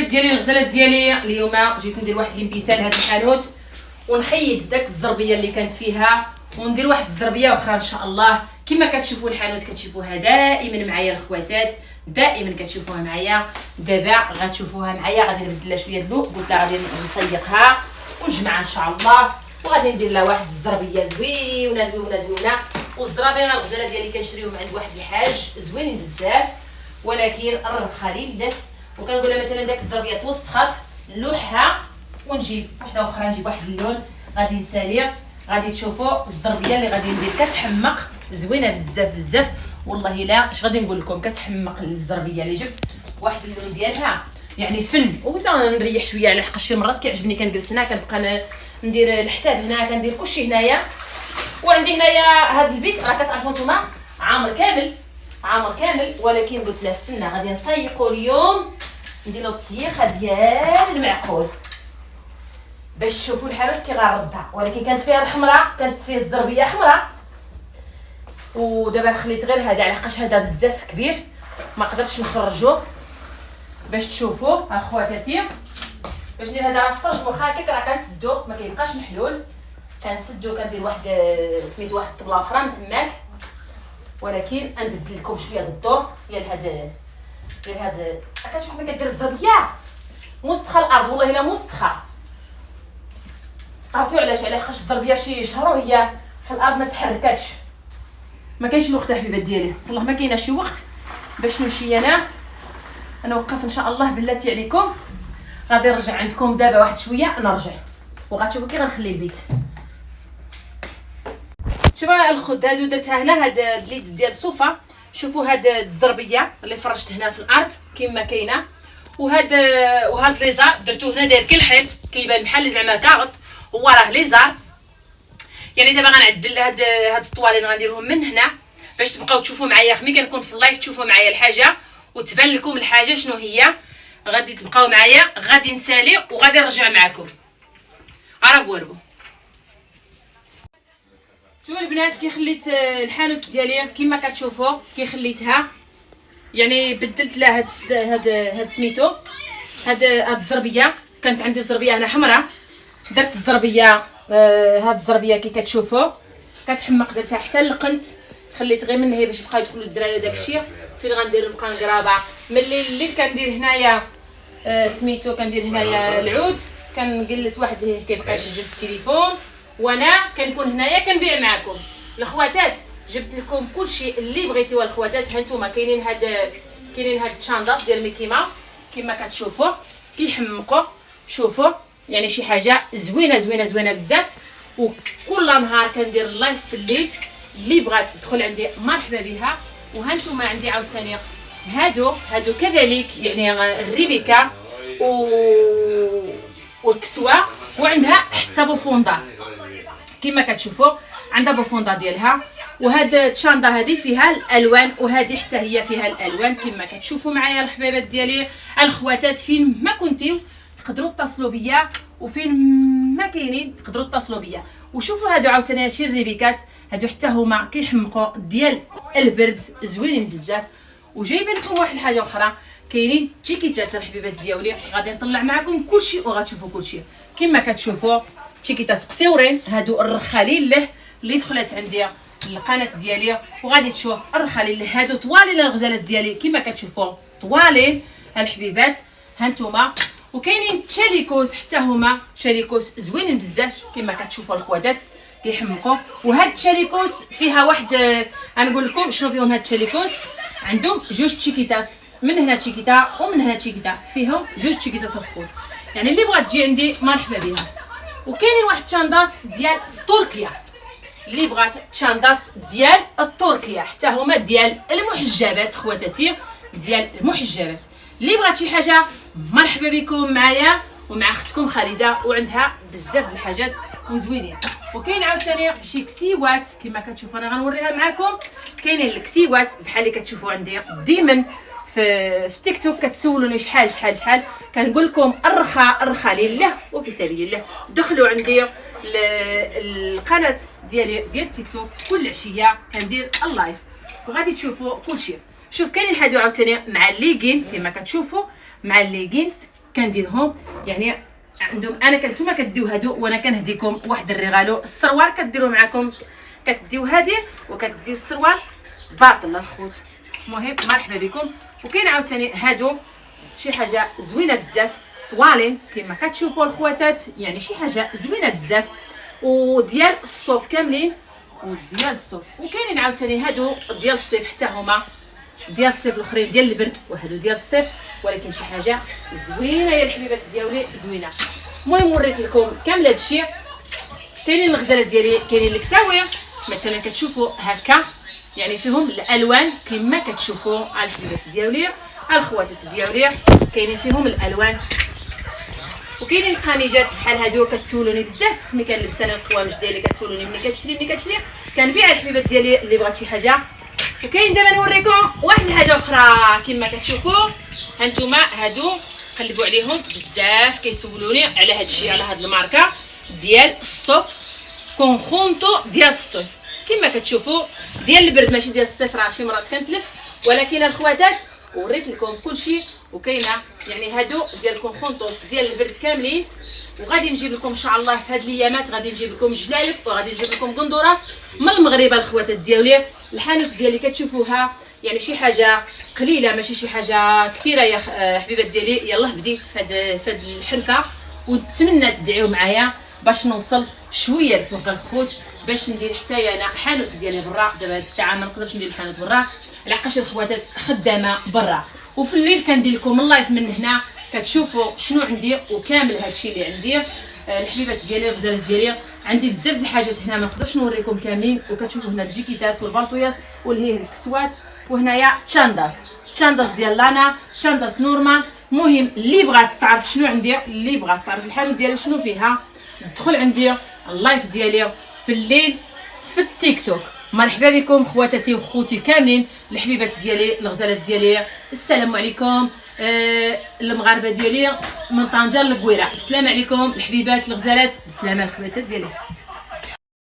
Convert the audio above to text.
الحبايبات ديالي الغزالات ديالي، اليوم جيت ندير واحد الانبسال لهاد الحانوت ونحيد داك الزربيه اللي كانت فيها وندير واحد الزربيه اخرى ان شاء الله. كما كتشوفوا الحانوت كتشوفوها دائما معايا الخواتات، دائما كتشوفوها معايا. دابا غتشوفوها معايا، غادي نبدل لها شويه دلو، قلت لها غادي نسيقها ونجمعها ان شاء الله، وغادي ندير لها واحد الزربيه زوينه زوينه زوينه. والزرابيه الغزاله ديالي كنشريهم عند واحد الحاج زوينين بزاف، ولكن الرخا لله. وكنقول لها مثلا داك الزربيه توسخات نلوحها ونجيب وحده اخرى، نجيب واحد اللون غادي نسالي. غادي تشوفوا الزربيه اللي غادي ندير كتحمق زوينه بزاف بزاف والله. لا اش غادي نقول لكم، كتحمق الزربيه اللي جبت واحد اللون ديالها يعني فن. وقلت لها نريح شويه على حق شي مرات كيعجبني كنجلس هنا كنبقى ندير الحساب هنا، كندير كلشي هنايا. وعندي هنايا هذا البيت راه كتعرفوا نتوما عامر كامل ولكن قلت لها استنى غادي نسيقوا اليوم، ندير له التسييخه ديال المعقول باش تشوفوا الحانوت كي غنردها. ولكن كانت فيها الحمراء، كانت فيها الزربيه حمراء، ودابا خليت غير هذا لحقاش هذا بزاف كبير ما قدرتش نخرجوه باش تشوفوه. ها خواتاتي باش ندير هذا الصرج واخا هكاك راه كنسدو ما كيبقاش محلول، كنسدو كندير واحد سميت واحد الطبله اخرى من تماك. ولكن نبدل لكم شويه الضوء ديال هذا كتشوف ملي كدير الزربيه موسخه الارض والله الا موسخه. عرفتوا علاش؟ على حقاش الزربيه شي شهر وهي في الارض ما تحركاتش، ما كاينش الوقت الحبيبات ديالي والله ما كاينه شي وقت باش نمشي انا نوقف ان شاء الله. بلاتي عليكم غادي نرجع عندكم دابا واحد شويه نرجع وغتشوفوا كي غنخلي البيت. شوفوا الخد هادو درتها هنا، هذا اليد ديال الصوفه. شوفوا هاد الزربيه اللي فرشت هنا في الارض كما كاينه، وهاد ليزار درتو هنا داير كي الحيط كيبان بحال زعما كاغط، هو راه ليزار. يعني دابا غنعدل هاد الطوالين غنديرهم من هنا باش تبقاو تشوفوا معايا ملي كنكون في اللايف، تشوفوا معايا الحاجه وتبان لكم الحاجه شنو هي. غادي تبقاو معايا، غادي نسالي وغادي نرجع معكم. عربوا شوفوا البنات كي خليت الحانوت ديالي كما كتشوفوا كي خليتها، يعني بدلت لها هاد سميتو هاد الزربيه. كانت عندي زربيه هنا حمراء، درت الزربيه هاد الزربيه كي كتشوفوا كتحمق، درتها حتى لقنت، خليت غير من هي باش بقاو يدخلوا الدراري داكشي. فين غندير نبقى نقرابه من الليل كندير هنايا سميتو كندير هنايا العود، كنجلس واحد اللي كيبقى يسجل في التليفون وانا كنكون هنايا كنبيع معكم. الخواتات جبت لكم كلشي اللي بغيتيوه الخواتات. هانتوما كاينين هاد الشاندات ديال ميكي ماوس كما كتشوفوا كيحمقوا. شوفوا يعني شي حاجه زوينه بزاف. وكل نهار كندير اللايف في الليل، اللي بغات تدخل عندي مرحبا بها. وهانتوما عندي عاوتاني هادو كذلك يعني الريبيكا والكسوه، وعندها حتى بوفوندا كما كتشوفوا عندها بوفوندا ديالها. وهاد الشاندا هذه فيها الالوان، وهذه حتى هي فيها الالوان كما كتشوفوا معايا الحبيبات ديالي الخواتات. فين ما كنتيو تقدروا تتصلوا بيا، وفين ما كاينين تقدروا تتصلوا بيا. وشوفوا هادو عاوتاني هادشي الريبيكات هادو حتى هما كيحمقوا ديال البرد زوينين بزاف. وجايبه لكم واحد الحاجه اخرى، كاينين تيكيتات الحبيبات ديالي غادي نطلع معكم كلشي وغتشوفوا كلشي كما كتشوفوا. تيكيتات قصيورين هادو الرخالين له اللي دخلت عندي القناه ديالي، وغادي تشوف الرخالين له هادو طوالين الغزالات ديالي كما كتشوفوا طوالين الحبيبات هانتوما. وكاينين تشاليكوس حتى هما تشاليكوس زوينين بزاف كما كتشوفوا الخواتات كيحمقوا. وهاد التشاليكوس فيها واحد غنقول لكم شنو فيهم. هاد التشاليكوس عندهم جوج تشيكيتات، من هنا تشيكيتا ومن هنا تشيكيتا، فيهم جوج تشيكيتات الخوت. يعني اللي بغات تجي عندي مرحبا بها. وكاينين واحد شانداس ديال تركيا، اللي بغات شانداس ديال التركيا حتى هما ديال المحجبات خواتاتي، ديال المحجبات. اللي بغات شي حاجه مرحبا بكم معايا ومع اختكم خالده، وعندها بزاف د الحاجات وزوينين. وكاين عاوتاني شي كسيوات كما كتشوفوا انا غنوريها معكم. كاينين الكسيوات بحال اللي كتشوفوا عندي ديما في تيك توك كتسولوني شحال كنقول لكم الرخا لله وفي سبيل الله. دخلوا عندي القناه ديالي ديال تيك توك كل عشيه كندير اللايف وغادي تشوفوا كلشي. شوف كاينين هادو عاوتاني مع الليغين كما كتشوفوا، مع الليغينز كنديرهم يعني عندهم انا كنتوما كديو هادو وانا كنهديكم واحد الريغالو. السروال كديروا معاكم كتديو هادي وكتديو السروال باطل الخوت. المهم مرحبا بكم. وكاين عاوتاني هادو شي حاجه زوينه بزاف طوالين كما كتشوفوا الخواتات، يعني شي حاجه زوينه بزاف وديال الصوف كاملين وديال الصوف. وكاينين عاوتاني هادو ديال الصيف حتى هما ديال الصيف الاخرين ديال البرد وهادو ديال الصيف، ولكن شي حاجه زوينه يا الحبيبات ديالي زوينه. المهم وريت لكم كامل هادشي. كاينين الغزالات ديالي كاينين الكساوي مثلا كتشوفوا هكا، يعني فيهم الالوان كما كتشوفوا على الحبيبات ديالي الخواتات ديالي كاينين فيهم الالوان. وكاينين القميجات بحال هادو كتسولوني بزاف ملي كنلبس انا القوامج ديالي، كتسولوني ملي كتشري كنبيع الحبيبات ديالي اللي بغات شي حاجه. وكاين دابا نوريكم واحد الحاجه اخرى كما كتشوفوا هانتوما هادو قلبوا عليهم بزاف كيسولوني على هادشي على هاد الماركه ديال الصوف كونخونتو ديال الصيف كما كتشوفوا ديال البرد ماشي ديال الصيف، راه شي مرات كنتلف ولكن الخواتات وريت لكم كلشي. وكاينه يعني هادو ديال كونخونطوس ديال البرد كاملين. وغادي نجيب لكم ان شاء الله في هاد الايامات غادي نجيب لكم جلالب وغادي نجيب لكم قندوراس من المغرب الخواتات ديالي. الحانوت ديالي كتشوفوها يعني شي حاجه قليله ماشي شي حاجه كثيره يا حبيبات ديالي. يلاه بديت في هاد الحرفه ونتمنى تدعيو معايا باش نوصل شويه لفوق الخوت باش ندير حتى انا حانوت ديالي برا. دابا هاد الساعه ما نقدرش ندير الحانوت برا لحقاش الخواتات خدامه برا، وفي الليل كندير لكم اللايف من هنا كتشوفوا شنو عندي وكامل هادشي اللي عندي. الحبيبات ديالي الغزالات ديالي عندي بزاف د الحاجات هنا ما نقدرش نوريكم كاملين. وكتشوفوا هنا الجيكيتات والبالطويات والهيه الكسوات، وهنايا تشانداس ديال لانا تشانداس نورمان. المهم اللي بغات تعرف شنو عندي، اللي بغات تعرف الحانوت ديالي شنو فيها، دخل عندي اللايف ديالي في الليل في التيك توك. مرحبا بكم خواتاتي وخوتي كاملين الحبيبات ديالي الغزالات ديالي. السلام عليكم المغاربه ديالي من طنجه للقويره. بسلام عليكم الحبيبات الغزالات، بسلامه الخواتات ديالي.